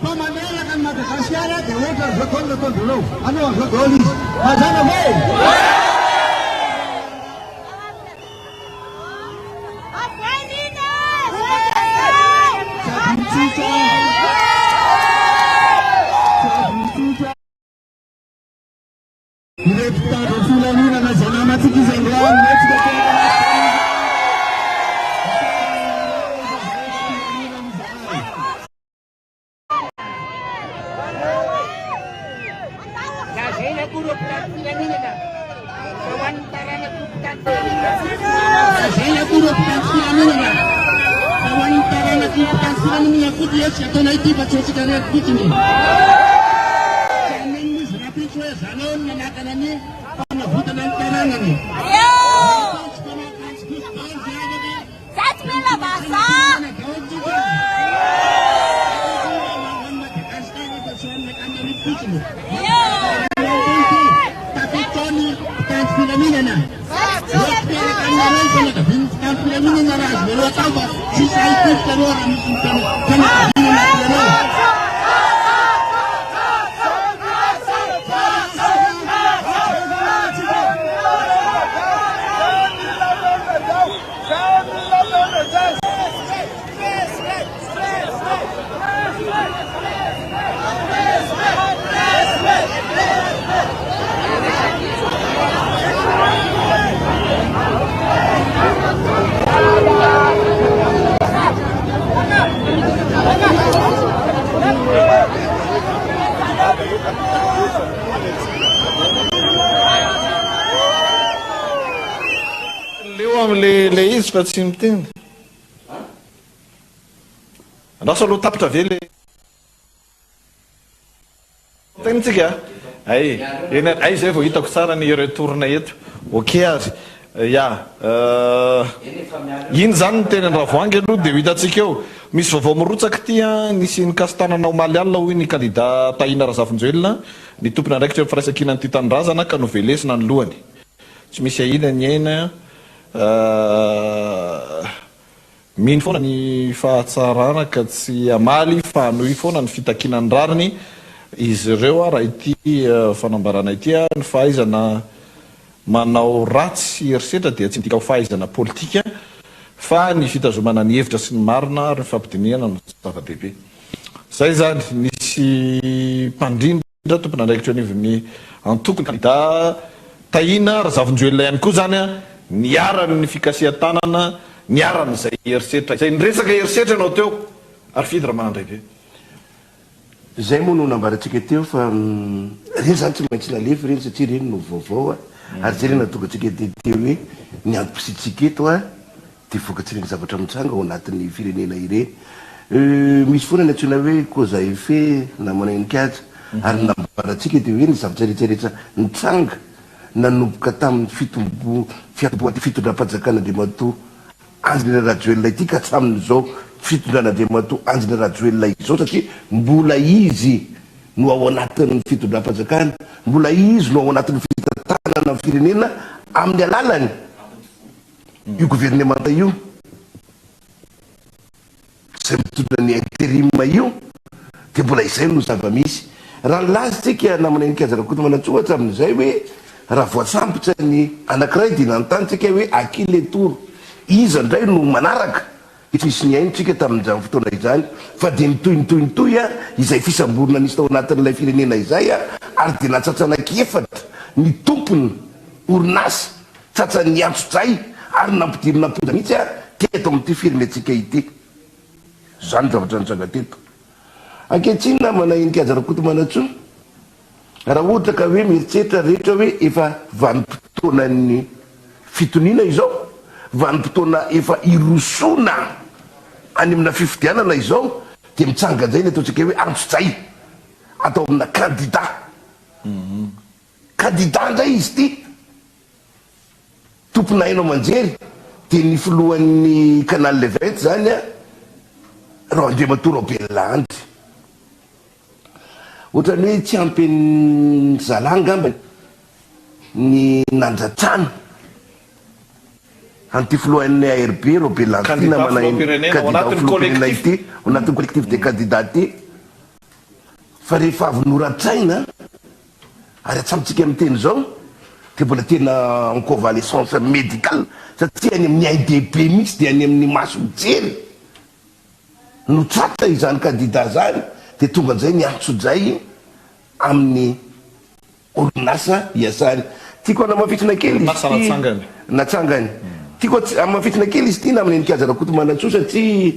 Pamanerakan Madagaskar di water betul dulu. Anu golis. Majana boy. Deputado Fulanina na janama tikizengwan next le izy fa tsy miteny anao aloha tapitra ve le tegnitsika ay zay vao hitako tsara ny retourna eto ok azy ya iny zany ny tenany ravoangy aloha dia ho hitatsika eo misy vaovao mirotsaka ty nisy ny kastananao maly alina hoy ny kandida Tahina Razafinjoelina ny tompona andraikitra firaisankina ny ty tanindrazana ka novelesina ny lohany tsy misy ahina ny aina mino foana ny fahatsarana ka tsy amaly fa anohy foana ny fitakinany rariny izy ireo raha ity fanambarana ity ny fahaizana manao ratsy erisetra dia tsy midika ho fahaizana politika fa ny fitazomana ny hevitra sy ny marina ary ny fampidiniana no zava-dehibe zay zany nisy mpandrindra tompona andraikitra anivony antokony kandida Tahina Razafinjoelina ihany koa zany niarany ny fikasihan-tanana niarany zay erisetra zay niresaka erisetra anao teo ary fidy raha manandray be zay moa no nambaratsika teo fa reny zany tsy maintsy lalefy reny satria reny no vaovao ary zay reny natonga atsika teo hoe ny antom-pisitsika eto dia vokatsy reny zavatra mitsanga ao anatin'ny firenena ireny misy foana ny antsoina hoe cause à effet na manainikajy ary nambaratsika dia hoe ny zavatra rehetrarehetra nitsanga nanomboka tamin'ny fitondram-panjakan'Andriamatoa Andry Rajoelina ity ka hatramin'izao fitondran'Andriamatoa Andry Rajoelina izao satria mbola izy no ao anatin'ny fitondram-panjakana mbola izy no ao anatin'ny fitantanana firenena amin'ny alalany io gouvernemanta io zay mitondra ny intérim io dia mbola izay no zava-misy raha lazitsika namana nikazarakoto manatsohatra amin'izay hoe raha voasambotra ny anankiray dia nanontanytsika hoe aki le tour iza indray no manaraka tsy misy ny ainitsika tamin'izany fotoana izany fa dia nitoy izay fisamborona nisy tao anatin'ilay firenena izay ary dia natsatsanaiky efatra ny tompony orinasa tsatsany antso-dray ary nampidirina ampondra mihitsy teto amin'ity firenetsika ity zany zavatra nitsanga teto ankehitriny namana nikazarakoto manatsoa raha ohatra ka hoe mieritreritra rehetra hoe efa vanim-potoana ny fitoniana izao vanim-potoana efa irosona any amina fifidianana izao dia mitsanga zay ny ataontsika hoe antso-dray atao amina kandida kandida ndray izy ty tompona hainao manjery dia ny filohan'ny canal le 20 zany raha Andriamatoa Robelandry ohatrany hoe tsy ampin'ny zalà ngambany ny nanjatrana anty filohan'ny ARB Robelantina filohampirenena ity anatin'ny collectif des candidats ty fa rehefa avy noratraina ary atsamitsika amin'ny teny zao dia mbola tena en convalescence médicale satria any amin'ny AIDB mihitsy dia any amin'ny maso mijery no tratra izany candidat zany dia tonga an'izay niantso-jay amin'ny orinasa iasany. Tiako anamafitrina kely natsangany tiako amafitrina kely izy ty na amin'ny Ninkaza Rakotomanaantsoa satria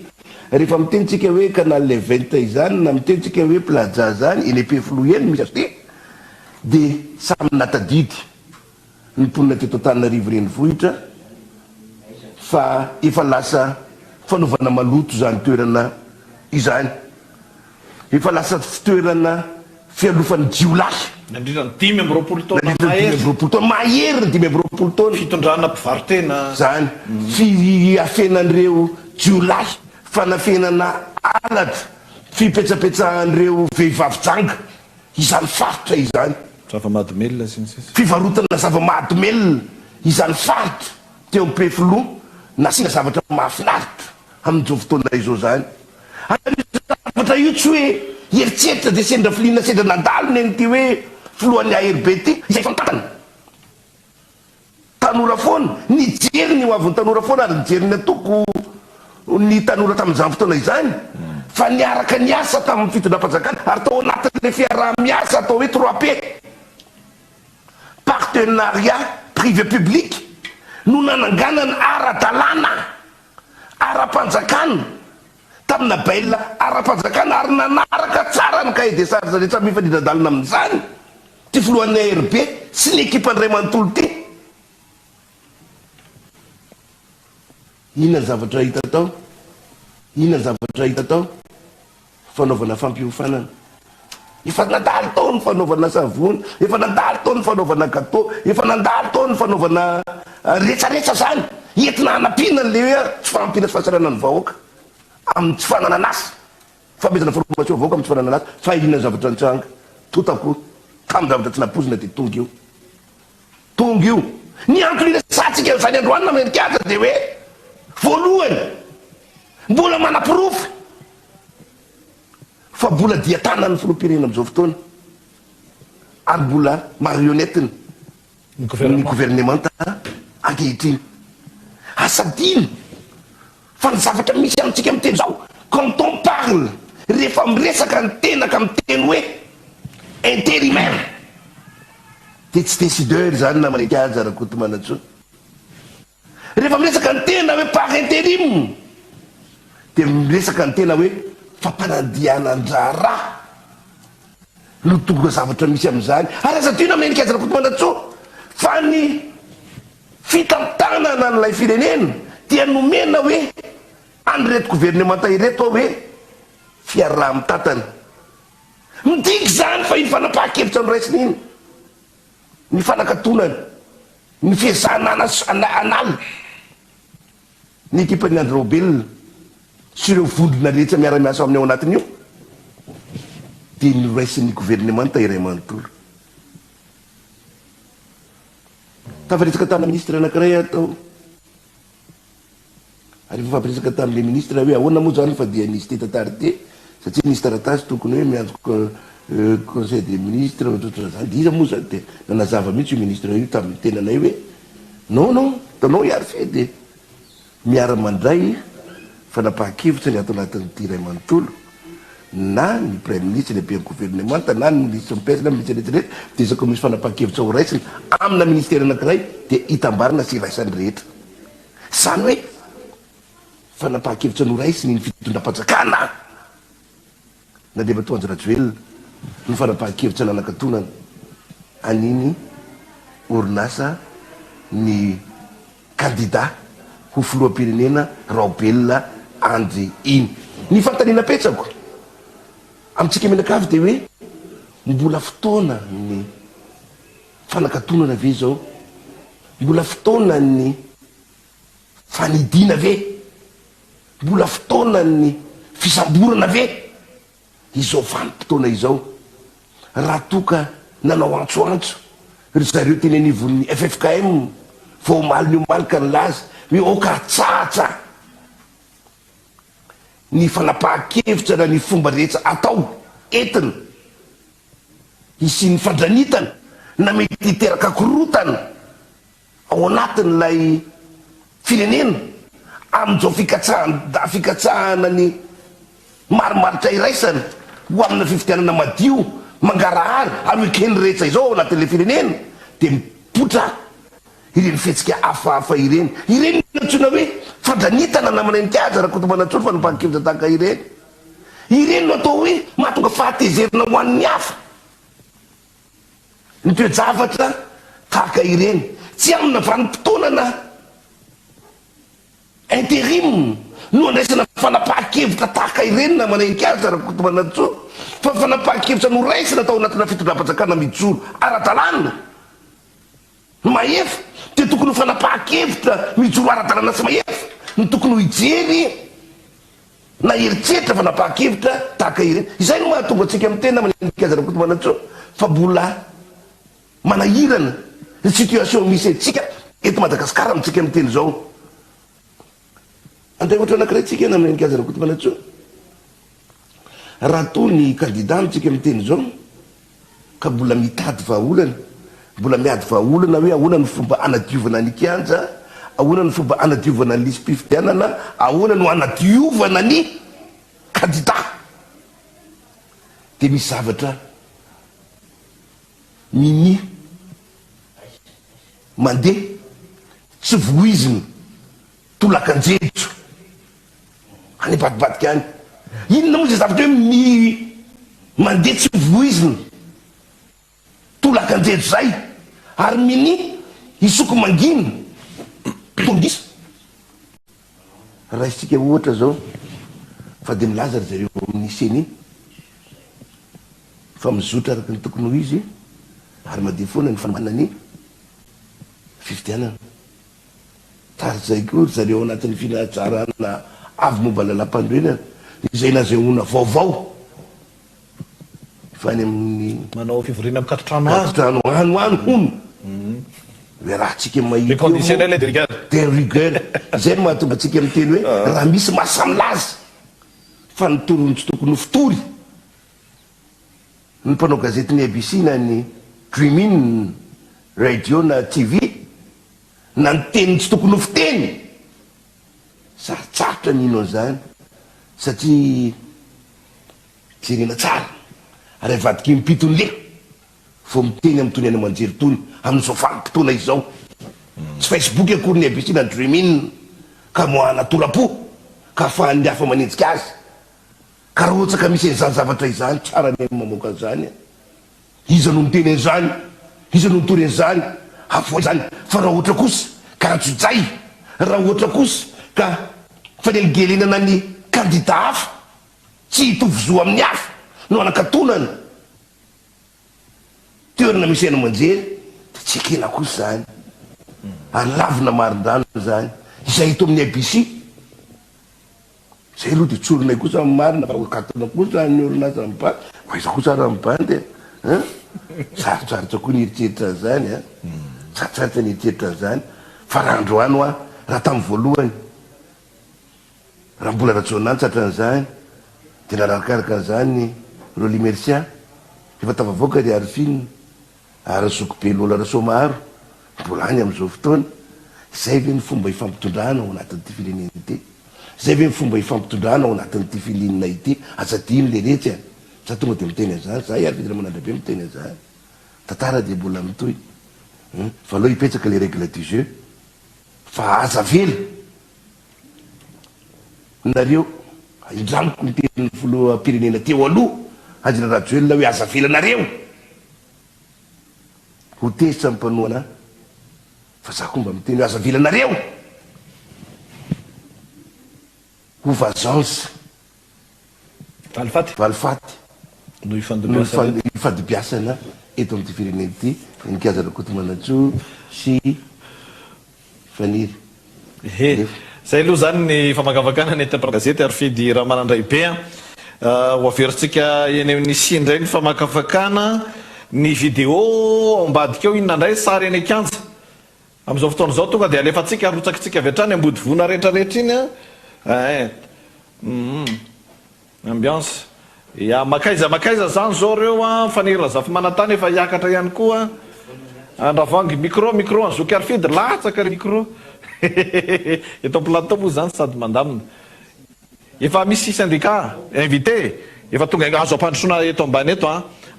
rehefa mitenitsika hoe canal 20 izany na mitenitsika hoe plaza zany eny Epefloeny misy azy ty dia samy natadidy ny mponina teto Antananarivo renivohitra fa efa lasa fanaovana maloto zany toerana izany, efa lasa toerana fialofan'ny jiolahy nandritra 10 taona mahery 10 taona fitondrana mpivarotena zany fiafenan'ireo jiolahy fanafenana alatra fipetsapetsahan'ireo vehivavy janga izany faritra izany zava-mahadomelona fivarotana zava-mahadomelona izany faritra teo Mpefilo nasiana zavatra mahafinaritra amin'izao fotoana izao zany zavatra io tsy hoe eritseritra dia sendra filina sendra nandalona eny ty hoe filohan'ny ARB ty izay fantatana tanora foana nijery ny hoavin'ny tanora foana ary nijery ny atoko ny tanora tamin'izany fotoana izany fa niaraka niasa tamin'ny fitondram-panjakana ary tao anatin'le fiaraha-miasa atao hoe 3P partenariat privé public no nananganana ara-dalàna ara-panjakana tamina baila ara-panjakana ary nanaraka tsara ny cahier des charges rehetra mifanidradalina amin'izany ty filohan'ny ARB sy ny ekipandray manontolo ty. Inona ny zavatra hita tao? Inona ny zavatra hita tao? Fanaovana fampiofanana. Efa nandalo tao ny fanaovana savony, efa nandalo tao ny fanaovana gâteau, efa nandalo tao ny fanaovana rehetrarehetra zany entina hanampiana le hoe tsy fahampiana sy fahasarana ny vahoaka amin'ny tsy fananana azy, famezana formation vahoaka amin'ny tsy fananana azy. Fa inona ny zavatra nitsanga totako tamin'ny zavatra tsy napozina dia tonga io, tonga io ny antony satsika izany androany na Ninkaza dia hoe voalohany mbola manam-pirofo fa mbola dia tanan'ny filoham-pirenena amin'izao fotoana ary mbola marionnetteny ny gouvernementa ankehitriny asadiny fa ny zavatra misy amintsika amin'ny teny zao quand on parle rehefa miresaka ny tenaka amin'ny teny hoe intérimaire dia tsy décideur zany na Ninkaza Rakotomanaantsoa. Rehefa miresaka ny tena hoe par intérim dia miresaka ny tena hoe fampanandianan-drara no tonga zavatra misy amin'izany. Ary aza tena amin'ny Ninkaza Rakotomanaantsoa fa ny fitantanana n'ilay firenena dia nomena hoe an'ireto gouvernementa ireto hoe fiaraha-mitantana midiky zany fa iny fanapahan-kevitra ny raisiny iny ny fanakatonana ny fiezahana anala ny ekipan'ny André Robel sy ireo vondrona rehetra miara-miasa amin'ny ao anatin'io dia noraisin'ny gouvernementa iray manontolo. Tafaresaka tamina ministre anankiray atao ary efa fampiresaka tamin'le ministre hoe ahoana moa zany fa dia nisy te tatarité satria nisy taratasy tokony hoe mianjo conseil des ministres zany dia iza moa zany dia nanazava mihitsy io ministre io tamin'ny tenanay hoe non tanao hiary fe dia miara-mandray fanapahan-kevitra ny ato anatin'ity iray manontolo na ny premier ministre lehibe ny gouvernementa na ny ministre mipesy na ministre rehetrarehetra dia izako misy fanapahan-kevitra ho raisiny amina ministère anankiray dia hitambarina sy raisany rehetra. Zany hoe fanapahan-kevitra no raisiny ny fitondram-panjakana na dia Batoandro Rajoelina ny fanapahan-kevitra nanakatonana aniny orinasa ny candidat ho filoham-pirenena Robel Andry iny. Ny fantaniana petsako amintsika menakavy dia hoe mbola fotoana ny fanakatonana ve zao, mbola fotoana ny fanidina ve, mbola fotoana ny fisamborana ve izao vanim-potoana izao raha toka nanao antsoantso ry zareo teny anivon'ny FFKM vao omaly ny omalika ny lazy hoe oka tsatsa ny fanapahan-kevitra na ny fomba rehetra atao entina isyny fandranitana na mety hiteraka korotana ao anatin'ilay firenena amin'izao fikatsahana ny marimaritra iraisana ho amina fifidianana madio mangarahary ary ekeny rehetra izao ao anatin'ilay firenena dia mipotra ireny fihetsika hafahafa ireny natsona hoe fandranitana namana ny kiaza raha kotomanatsony fa nompahan-kevitra tahaka ireny no atao hoe mahatonga fahatezerina ho an'ny hafa ny toe-javatra tahaka ireny tsy amina vanim-potoanana intérim no andraisana fanapahan-kevitra tahaka ireny namana ny kiaza raha kotomanatsony fa fanapahan-kevitra no raisina atao anatina fitondram-panjakana mijoro ara-dalàna mahefa dia tokony ho fanapahan-kevitra mijoro ara-dalàna sy mahefa ny tokony ho ijery na heritreritra fanapahan-kevitra tahaka ireny. Izay no mahatonga antsika amin'ny tena manenikaza raha kotomanatsony fa mbola manahirana ny situation misy antsika eto Madagasikara amintsika amin'ny teny izao. Andray ohatra anankiray tsika ena amin'ny nikaza raha kotomanatsony raha toy ny kandida amintsika amin'ny teny izao ka mbola mitady vahaolana, mbola miady vahaolana hoe ahoana ny fomba anadiovana ny kianja, ahoana ny fomba anadiovana ny lisy-pifidianana, ahoana no anadiovana ny kandida, dia misy zavatra mini mandeha tsy voiziny tolakan-jejo any badibadika any. Inona moa zay zavatra hoe mandeha tsy voiziny tolakan-jejo zay ary mini isoko mangina tongisa raha isika ohatra zao fa dia milaza ry zareo amin'ny seny fa mizotra araka ny tokony ho izy ary madia foana ny fanamanany fifidianana tary zay koa ry zareo anatin'ny finatsarana avy momba lalam-pandroenana izay nazahoana vaovao fa any amin'ny manao fivoriana mikatrotrano azy trano ano hono hoe raha tsika le conditionnel de rigueur de rigueur zay no mahatonga atsika miteny hoe raha misy mahasamylazy fa nitory tsy tokony ho fitory ny mpanao gazety ny ABC na ny Dreamin radio na TV na ny teny tsy tokony ho fiteny sarotsarotra nino an'izany satria jerena tsara ary avadika mipitony le vo miteny amin'ny tony any amanjery tony amin'izao vanim-potoana izao tsy Facebook akory ny ABC na ny Dreamin ka moana torapo ka afahan'ny hafa manenjika azy ka raha ohatsaka misy an'izany zavatra izany tsara ny mamoaka an'izany iza no miteny an'izany iza no mitory an'izany avoa izany fa raha ohatra kosa ka ratsojay raha ohatra kosa ka faneligelenana ny kandida hafa tsy hitovizoa amin'ny hafa no anakatonana toerana misy aina manjery dia tsy ekena kosa zany ary lavina marindrano zany izay hito amin'ny ABC zay aloha dia tsoronay kosa amin'ny marina fakatona kosa ny orinasa mibany fa iza kosa raha mibany dia sarotsarotra koa ny eritreritra zany sarotsarotra ny eritreritra zany fa raha androano raha tamin'ny voalohany raha mbola ratsoanany tratra an'izany dia narakaraka an'izany Roli Mercia efa tavavoaka ry arifiny ary zokobe lola rasomaro mbola any amin'izao fotoana zay ve ny fomba ifampitondrana ao anatin'ity firenena ity, zay ve ny fomba ifampitondrana ao anatin'ity filinina ity asadiny le rehetra za tonga dia miteny an'izany za ary vidina manandrabe miteny an'izany tantara dia mbola mitoy fa aloha hipetsaka le règle du jeu fa aza vela nareo indramiko niteny filoham-pirenena teo aloha Andry Rajoelina hoe aza vela nareo ho tezitra amin'ny mpanoana fa za koa mba miteny hoe aza vela nareo ho vazansa valifaty no ifadibiasana eto amin'ity firenena ity nikaza Rakotomanatsoa sy Faniry zay aloha zany ny famakavakana nety gazety ary fidy raha manandray be ho averintsika eny amin'ny sindray ny famakavakana ny vidéo ambadika eo inona ndray sary eny akanja amin'izao fotoana zao tonga dia alefatsika arotsakitsika avy hatrany ambody vona rehetrarehetra iny ambiance ya makaiza zany zao reo a fanirina zafy manantany efa hiakatra ihany koa andravangy micro azoky arfidy latsaka micro eto plateau moa zany sady mandamina efa misy syndicat invité efa tonga azo ampandrosoana eto ambany eto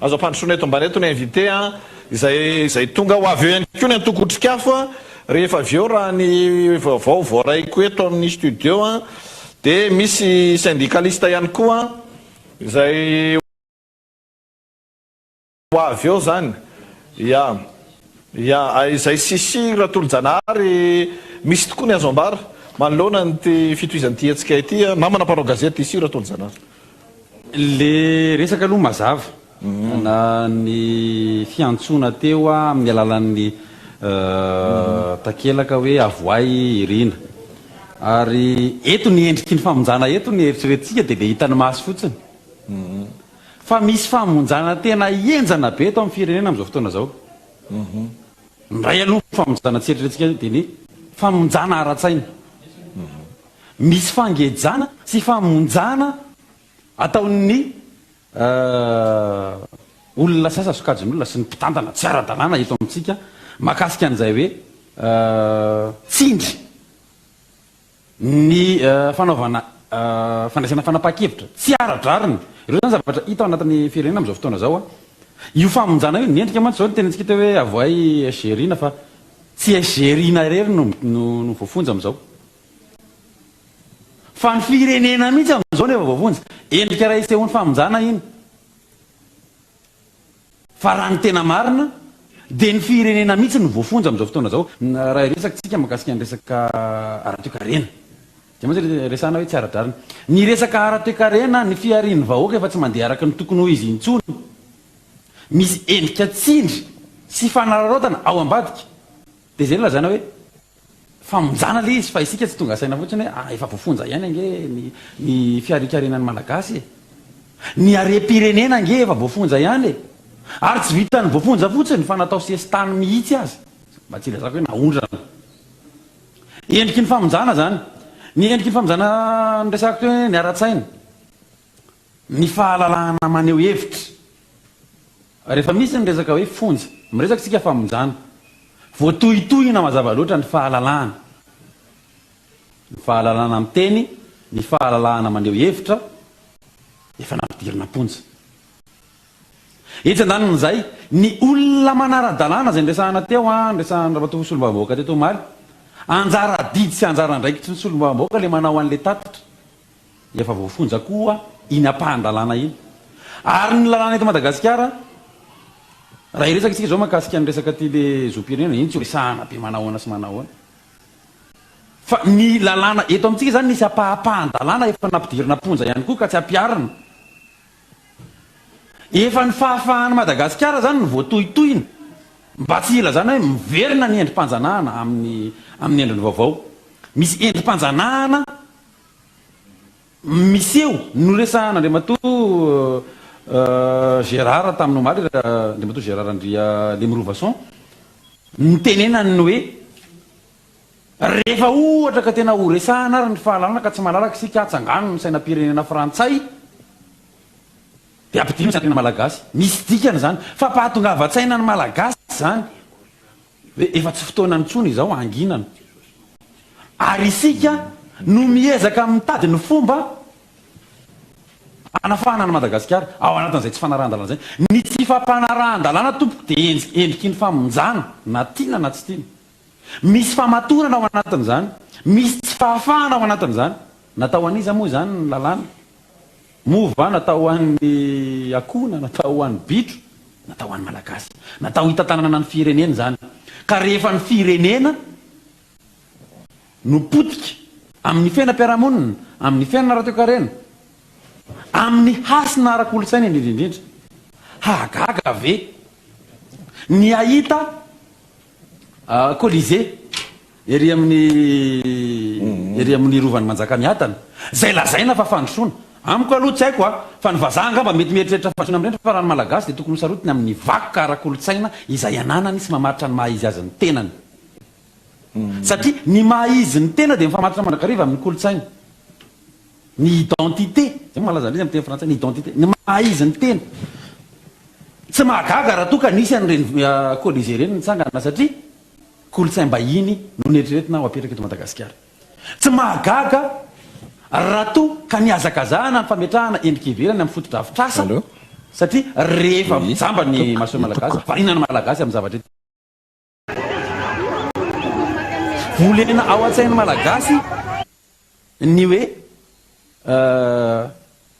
azo ampandrosoana eto ambany eto ny invité zay tonga ho avy eo ihany koa ny antokotrikafo rehefa avy eo raha ny vaovao voaraiko eto amin'ny studio dia misy syndicaliste ihany koa zay ho avy eo zany zay sisi raha tolo-janahary misy tokoa ny azo ambara manoloana ny fitoizan'ity hetsika ity na manampanao gazety ici raha tolo-janahary le resaka aloha mazava na ny fiantsona teo amin'ny alalan'ny takelaka hoe avoay irina ary eto ny endriky ny famonjana eto ny eritreretintsika dia le hitany maso fotsiny fa misy famonjana tena enjana be eto amin'ny firenena amin'izao fotoana zao ndray aloha famonjana tsy eritreretintsika dia ny famonjana ara-tsaina misy fangejana sy famonjana ataon'ny olona sasa sokajin'olona sy ny mpitantana tsy ara-dalàna eto amintsika makasika an'izay hoe tsindry ny fanaovana fandraisana fanapaha-kevitra tsy ara-drariny ireo zany zavatra hita ao anatin'ny firenena amin'izao fotoana zao io famonjana io nyendrika mantsy zao ny tenentsika teo hoe avoay egerina fa tsy egerina rery no voafonja amin'izao fa ny firenena mihitsy amin'izao nefa voafonja endrika raha isehony famonjana iny fa raha ny tena marina dia ny firenena mihitsy no voafonja amin'izao fotoana zao raha iresaka makasika ny resaka ara-toekarena dia mantsy resana hoe tsy ara-drarina ny resaka ara-toekarena ny fiarian'ny vahoaka efa tsy mandeha araka ny tokony ho izy intsony misy endrika tsindry sy fanararaotana ao ambadika dia zay lazana hoe famonjana le izy fa isika tsy tonga saina fotsiny hoe efa voafonja ihany ange ny fiarikarenan'ny malagasy ny are-pirenena ange efa voafonja ihany ary tsy vitany voafonja fotsiny fa natao sesitany mihitsy azy mba tsy ilazako hoe naondrana endriky ny famonjana zany ny endriky ny famonjana ny resako teo hoe ny ara-tsaina ny fahalalahana maneho hevitra rehefa misy ny resaka hoe fonja miresaka sika famonjana voatohitohina mazava loatra ny fahalalahana amin'ny teny ny fahalalahana maneho hevitra efa nampidirina ponja etsy andanin'izay ny olona manara-dalàna zay nresahana teo nresahana rahato solombavam-bahoaka teto maly anjara didy sy anjara ndraiky tsy ny solombavam-bahoaka le manao an'le tatitra efa voafonja koa iny ampahan-dalàna iny ary ny lalàna eto Madagasikara raha iresaka isika zao makasika ny resaka ty le zom-pirenena iny tsy resahana be manahoana sy manahoana fa ny lalàna eto amintsika zany nisy ampahapahan-dalàna efa nampidirina ponja ihany koa ka tsy ampiarina efa ny fahafahana Madagasikara zany ny voatohitohina mba tsy ila zany hoe miverina ny endrim-panjanahana amin'ny endriny vaovao misy endrim-panjanahana miseho no resahana andriamatoa Gérard tamin'ny omaly andriamatoa Gérard Andria Lemirovason nitenenany ny hoe rehefa ohatra ka tena ho resahana ary ny fahalalana ka tsy malalaka isika atsangano ny sainam-pirenena frantsay dia ampidino ny tena malagasy misy dikany zany fa pahatongavan-tsaina ny malagasy zany hoe efa tsy fotoana nitsony izao anginana ary isika no miezaka mitady ny fomba anafahana ny Madagasikara ao anatin'izay tsy fanarahan-dalàna zay ny tsy fampanarahan-dalàna tompoko dia endriky ny famonjana na tiana na tsy tiana misy famatorana ao anatin'izany misy tsy fahafahana ao anatin'izany natao an'iza moa zany ny lalàna mova natao an'ny akona natao an'ny bitro natao an'ny malagasy natao hitantanana ny firenena zany ka rehefa ny firenena no potika amin'ny fiainam-piarahamonina amin'ny fiainana ara-toekarena amin'ny hasina ara-kolotsaina indrindrindrindra hagaga ve ny ahita Colisée ery amin'ny rovan'ny Manjakamiadana zay lazaina fa fandrosoana amiko aloha tsy haiko fa ny vazaha angamba mety mieritreritra fasona amin'ireny fa raha ny malagasy dia tokony sarotiny amin'ny vakoka ara-kolotsaina izay ananany sy mamaritra ny maha izy azy ny tenany satria ny maha izy ny tena dia mifamaritra mandrakariva amin'ny kolotsaina ny identité zay malaza indrindra amin'ny teny frantsay ny identité ny maha izy ny tena tsy mahagaga raha toa ka nisy an'ireny colisée ireny nitsangana satria kolotsaim-bahiny no nieritreretina ho apetraka eto Madagasikara tsy mahagaga raha toa ka niazakazahana ny fametrahana endrika ivelany amin'ny fotodrafitrasa satria rehefa jamba ny maso malagasy varinana malagasy amin'ny zavatra volena ao an-tsainy malagasy ny hoe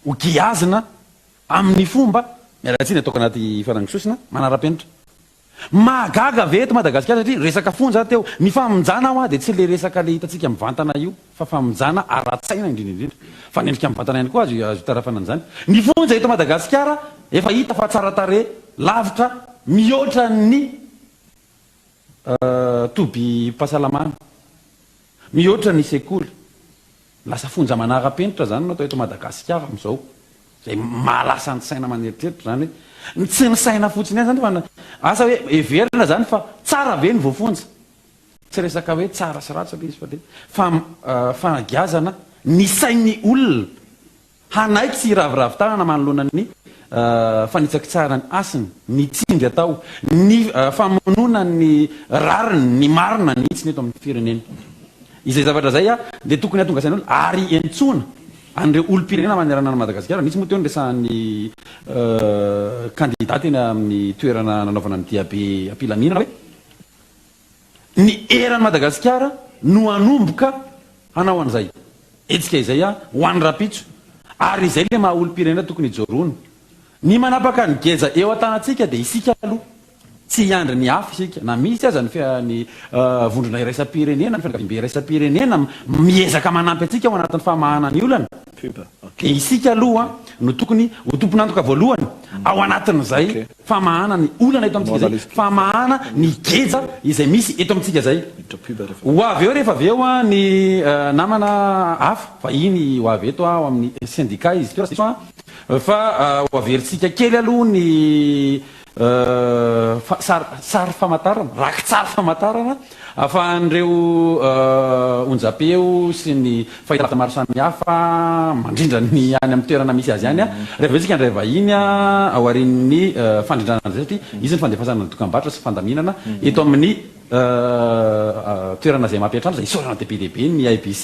hogiazina amin'ny fomba mialatsiny ataoko anaty farangisosina manara-penitra mahagaga ve eto Madagasikara satria resaka fonja teo ny famonjana ao dia tsy le resaka le hitantsika mivantana io fa famonjana ara-tsaina indrindraindrindra fa nendrika mivantana ihany koa azo tarafanana izany ny fonja eto Madagasikara efa hita fa tsara tare lavitra mihoatra ny tobi-pahasalamana mihoatra ny sekoly lasa fonja manara-penitra zany no atao eto Madagasikara amin'izao zay mahalasa ny saina maneritreritra zany hoe tsy ny saina fotsiny any zany fa asa hoe everina zany fa tsara ve ny voafonja tsy resaka hoe tsara sy ratsy izy fa de fanagiazana ny sain'ny olona hanaiky sy iraviravin-tanana manoloana ny fanitsaky tsara ny asiny ny tsindry atao ny famonona ny rariny ny marina ny hitsiny eto amin'ny firenena izay zavatra zay dia tokony hatonga sain'olona ary entsoina an'ireo olo-pirenena manerana ny Madagasikara nisy moa teo ny resahan'ny candidat teny amin'ny toerana nanaovana ny diabe ampilaminana hoe ny eran'ny Madagasikara no anomboka hanao an'izay etsika izay ho an'ny rapitso ary izay le maha olo-pirenena tokony hijoroana ny manapaka ny geza eo an-tanantsika dia isika aloha tsy hiandry ny hafa isika na misy aza ny vondrona iraisam-pirenena ny fianakavimbe iraisam-pirenena miezaka manampy atsika ao anatin'ny famahana ny olana dia isika aloha no tokony ho tompon'antoka voalohany ao anatin'izay famahana ny olana eto amintsika zay famahana ny geja izay misy eto amintsika zay ho avy eo rehefa avy eo ny namana hafa fa iny ho avy eto ao amin'ny syndicat izy teo fa ho averitsika kely aloha ny sary famantarana rakitsary famantarana ahafahan'ireo onjapeo sy ny fahitalavitra maro samihafa mandrindra ny any amin'ny toerana misy azy any rehefa hoe tsika andray vahiny ao arin'ny fandrindrana zay satria izy ny fandefasana ny dokam-barotra sy fandaminana eto amin'ny toerana zay mampiatrano zay isorana dehibe ny IBC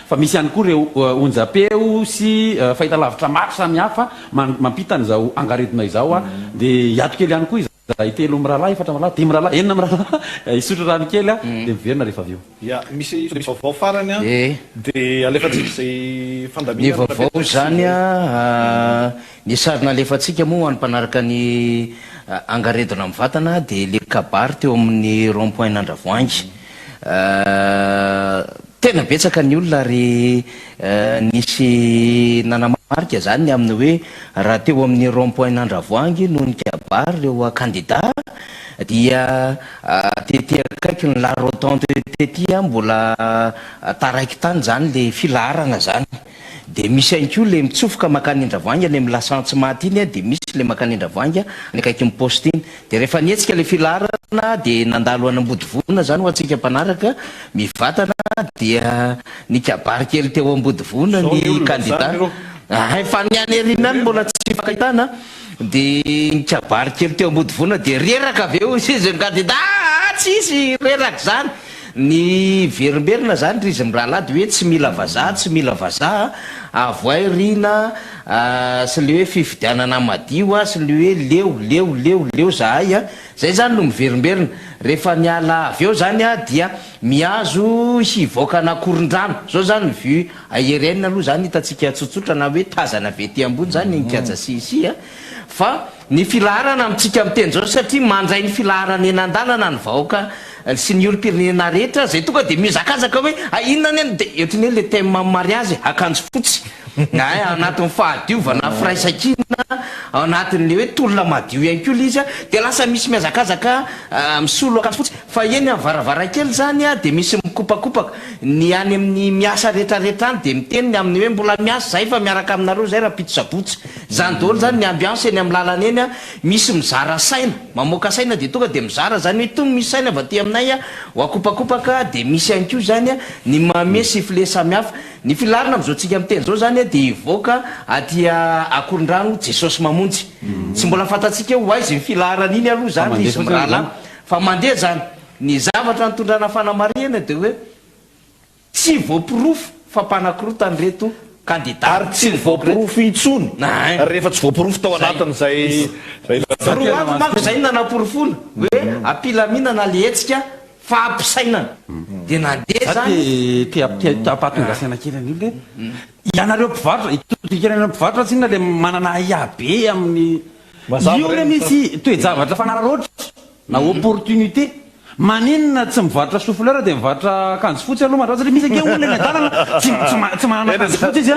fa misy ihany koa ireo onjapeo sy fahitalavitra maro samihafa mampitany zao angaredona izao dia hiato kely ihany koa izy itelo mirahalahy efatra mirahalahy dimy mirahalahy enina mirahalahy isotro rano kely dia miverina rehefa avy eo misy vaovao farany dia alefatsika izay ny vaovao zany ny sarina alefatsika moa any mpanaraka ny angaredona amin'ny vatana dia le kabary teo amin'ny rond-point n'Andravoahangy tena betsaka ny olona ary nisy nanamarika zany amin'ny hoe raha teo amin'ny rond-point n'Andravoahangy no ny kabary reo candidat dia tety akaiky ny la rotonde tety mbola taraiky tany zany le filaharana zany dia misy ihany koa le mitsofoka makany Andravoahangy le milasantsy maty iny dia misy le makany Andravoahangy ny akaiky miposte iny dia rehefa nietsika le filaharana dia nandalo an'Ambodivona zany ho antsika mpanaraka mivatana dia ny kabary kely teo Ambodivona ny candidat fa niany erina any mbola tsy fakahitana dia ny kabary kely teo Ambodivona dia reraka avy eo izy ny candidat tsy isy reraka zany ny verimberina zany ry izy mirahalahy hoe tsy mila vazaha tsy mila vazaha avoairina sy le hoe fifidianana madio sy le hoe leo zahay zay zany no miverimberina rehefa niala avy eo zany dia miazo hivoaka anakoron-drano zao zany ny vue aerienne aloha zany hitantsika tsotsotra na hoe tazana vety ambony zany nikaja sisi fa ny filaharana amintsika miteny zao satria mandray ny filaharana eny an-dalana ny vahoaka sy ny olo-pirenena rehetra zay tonga dia mizakazaka hoe inona ny any dia ohatrany hoe le thème mariage akanjo fotsy ay anatin'ny fahadiovana firaisakina ao anatin'le hoe tolona madio ihany koa le izy a de lasa misy miazakazaka misolo akanjo fotsy fa eny amin'ny varavarakely zany a de misy mikopakopaka ny any amin'ny miasa rehetrarehetra any de miteniny amin'ny hoe mbola miasa zay fa miaraka aminareo zay raha pitsabotsy zany daholo zany ny ambiance eny amin'ny lalana eny a misy mizara saina mamoaka saina de tonga de mizara zany hoe tony misy saina va ty aminay a ho akopakopaka de misy ihany koa zany a ny mame sifle samihafa ny filarina am'izao tsika miteny zao zany a de ivoaka aty akorondrano jesosy mamonjy tsy mbola fantatsika ho aizy ny filarana iny aloha zany izy mirala fa mandeha zany ny zavatra nitondrana fanamariana de hoe tsy voapirofo fa mpanakorotany reto candidat ary tsy voapirofo itsony rehefa tsy voapirofo tao anatin'zay mako zay nanapirofona hoe ampilaminana le hetsika fa ampisainana de nandeha zany apahatongasana kely an'io le ianareo mpivarotra itotokerana mpivarotra tsy inona le manana iabe amin'ny io le misy toe-javatra fanararoatra na opportunité maninona tsy mivarotra souffleur de mivarotra akanjo fotsy aloha mandrao satria misy ake olona eny adalana tsy manana akanjo fotsy izy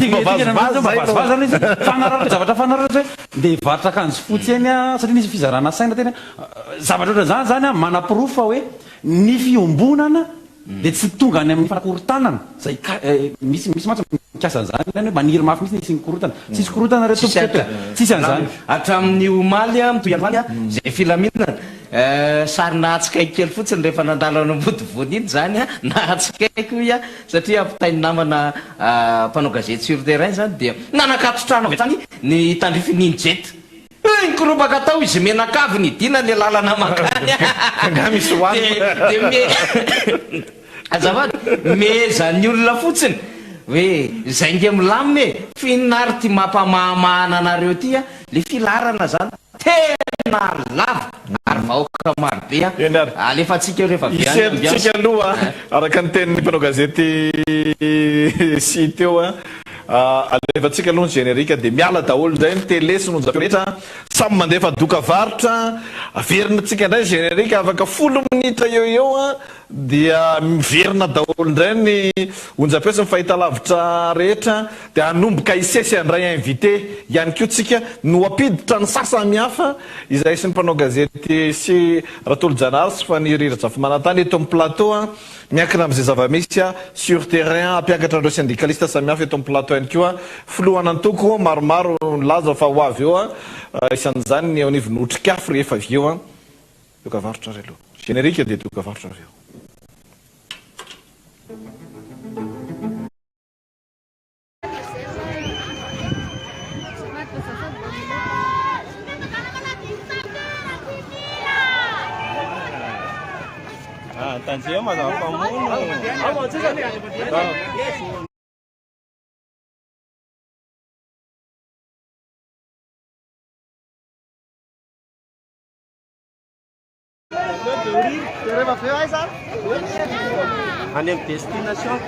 avazivazy izy fanararotra zavatra fanararotra de hivarotra akanjo fotsy eny a satria misy fizarana saina tena zavatra ohatran'izany zany a manapirofo fa hoe ny fiombonana de tsy tonga any amin'ny fanakorotanana zay misy matsa mikasa an'izany zany hoe maniry mafy misy nisy korotana tsisy korotana re tompoka tsisy an'izany hatramin'ny omaly a mitoyavany a zay filaminana sary nahatsikaiky kely fotsiny rehefa nandalo any ambodivony iny zany a nahatsikaiky ia satria ampitainy namana mpanao gazety sur terrain zany de nanakatotrano avy tany ny tandrifininjety nkorobaka tao izy menakavy ny dina ny lalana makany azavady mezany olona fotsiny hoe zay nge milaminy finary ty mampamahamahana anareo ty a le filarana zany tena lava ary vahoaka marobe a alefa atsika rehefa isetsika aloha araka ny tenin'ny mpanao gazety sy teo a alefatsika aloha ny générique de miala daholo zay ny télé sy nonjapeo rehetra samy mandeha fa doka varotra averina tsika indray générique afaka 10 minitra eo a dia miverina daholo indray ny onjapeo sy ny fahitalavitra rehetra de hanomboka isesy andray invité ihany ko tsika no apiditra ny sasamihafa izay sy ny mpanao gazety sy Ratolo Janary sy Faniriry Jafimanantany eto amin'ny plateau a miankina am'izay zava-misy a sur terrain ampiakatra andreo syndicaliste samihafa eto amin'ny plateau ihany koa filohana antoko maromaro laza fa ho avy eo a isan'izany ny anivon'otrikafy rehefa avy eo a doka varotra ry aloha générique de doka varotra avy eo. Tanzia mas apa mulu? Ada destination.